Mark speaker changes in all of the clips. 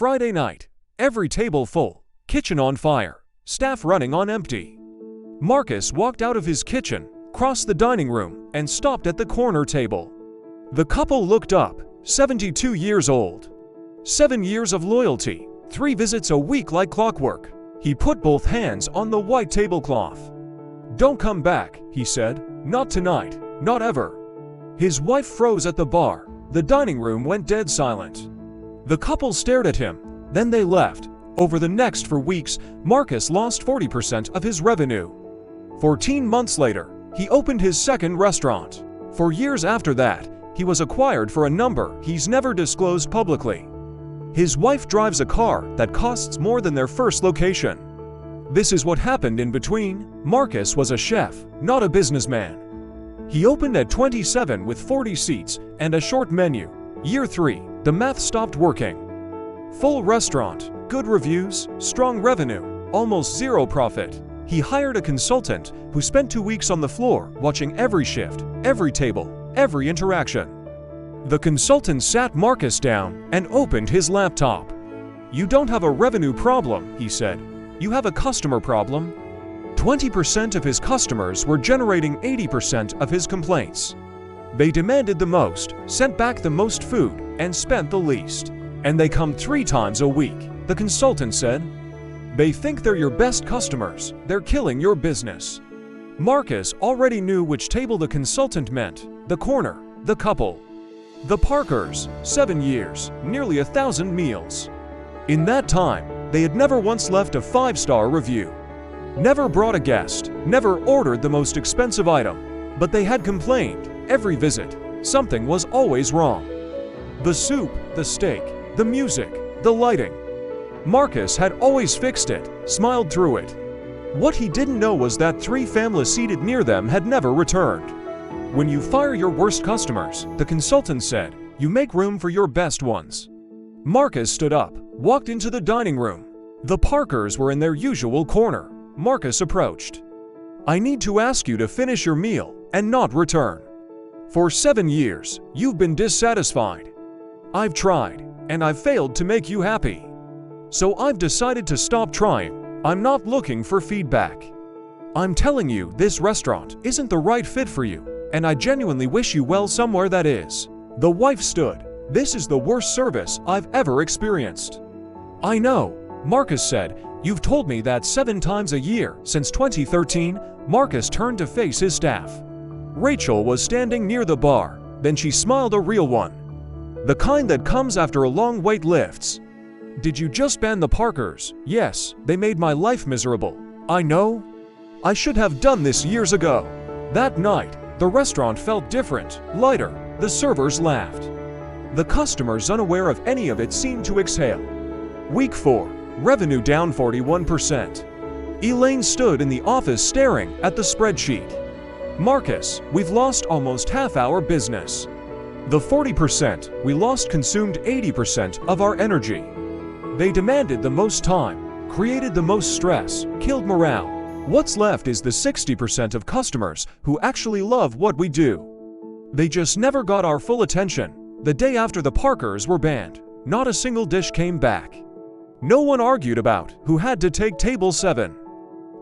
Speaker 1: Friday night. Every table full, kitchen on fire, staff running on empty. Marcus walked out of his kitchen, crossed the dining room, and stopped at the corner table. The couple looked up, 72 years old. 7 years of loyalty, 3 visits a week like clockwork. He put both hands on the white tablecloth. "Don't come back," he said. "Not tonight, not ever." His wife froze at the bar. The dining room went dead silent. The couple stared at him, then they left. Over the next 4 weeks, Marcus lost 40% of his revenue. 14 months later, he opened his second restaurant. For years after that, he was acquired for a number he's never disclosed publicly. His wife drives a car that costs more than their first location. This is what happened in between. Marcus was a chef, not a businessman. He opened at 27 with 40 seats and a short menu. Year 3, the math stopped working. Full restaurant, good reviews, strong revenue, almost zero profit. He hired a consultant who spent 2 weeks on the floor watching every shift, every table, every interaction. The consultant sat Marcus down and opened his laptop. "You don't have a revenue problem," he said. "You have a customer problem." 20% of his customers were generating 80% of his complaints. They demanded the most, sent back the most food, and spent the least. "And they come 3 times a week," the consultant said. "They think they're your best customers. They're killing your business." Marcus already knew which table the consultant meant: the corner, the couple. The Parkers, 7 years, nearly 1,000 meals. In that time, they had never once left a 5-star review. Never brought a guest, never ordered the most expensive item. But they had complained, every visit, something was always wrong. The soup, the steak, the music, the lighting. Marcus had always fixed it, smiled through it. What he didn't know was that 3 families seated near them had never returned. "When you fire your worst customers," the consultant said, "you make room for your best ones." Marcus stood up, walked into the dining room. The Parkers were in their usual corner. Marcus approached. "I need to ask you to finish your meal and not return. For 7 years, you've been dissatisfied. I've tried, and I've failed to make you happy. So I've decided to stop trying. I'm not looking for feedback. I'm telling you this restaurant isn't the right fit for you, and I genuinely wish you well somewhere that is." The wife stood. "This is the worst service I've ever experienced." "I know," Marcus said. "You've told me that 7 times a year since 2013. Marcus turned to face his staff. Rachel was standing near the bar. Then she smiled, a real one. The kind that comes after a long wait lifts. "Did you just ban the Parkers?" "Yes, they made my life miserable. I know. I should have done this years ago." That night, the restaurant felt different, lighter. The servers laughed. The customers, unaware of any of it, seemed to exhale. Week 4, revenue down 41%. Elaine stood in the office staring at the spreadsheet. "Marcus, we've lost almost half our business. The 40% we lost consumed 80% of our energy. They demanded the most time, created the most stress, killed morale. What's left is the 60% of customers who actually love what we do. They just never got our full attention." The day after the Parkers were banned, not a single dish came back. No one argued about who had to take table 7.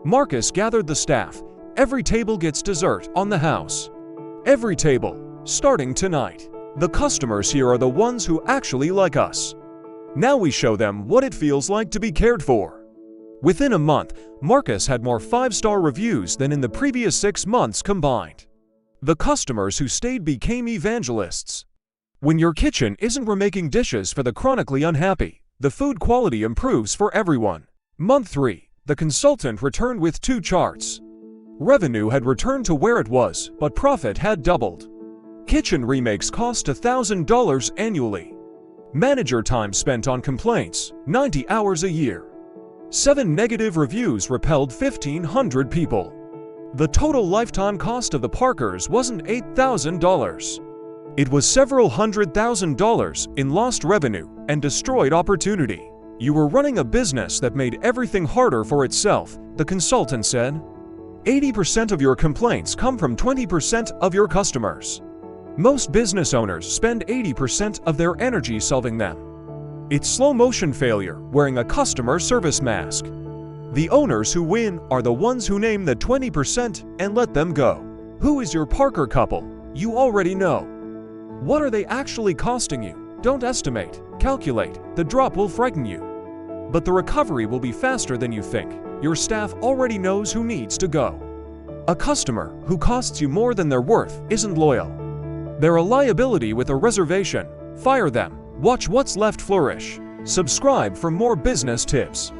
Speaker 1: Marcus gathered the staff. "Every table gets dessert on the house. Every table, starting tonight. The customers here are the ones who actually like us. Now we show them what it feels like to be cared for." Within a month, Marcus had more 5-star reviews than in the previous 6 months combined. The customers who stayed became evangelists. When your kitchen isn't remaking dishes for the chronically unhappy, the food quality improves for everyone. Month 3, the consultant returned with 2 charts. Revenue had returned to where it was, but profit had doubled. Kitchen remakes cost $1,000 annually. Manager time spent on complaints, 90 hours a year. 7 negative reviews repelled 1,500 people. The total lifetime cost of the Parkers wasn't $8,000. It was several $100,000 in lost revenue and destroyed opportunity. "You were running a business that made everything harder for itself," the consultant said. 80% of your complaints come from 20% of your customers. Most business owners spend 80% of their energy solving them. It's slow motion failure wearing a customer service mask. The owners who win are the ones who name the 20% and let them go. Who is your Parker couple? You already know. What are they actually costing you? Don't estimate, calculate. The drop will frighten you. But the recovery will be faster than you think. Your staff already knows who needs to go. A customer who costs you more than they're worth isn't loyal. They're a liability with a reservation. Fire them. Watch What's Left flourish. Subscribe for more business tips.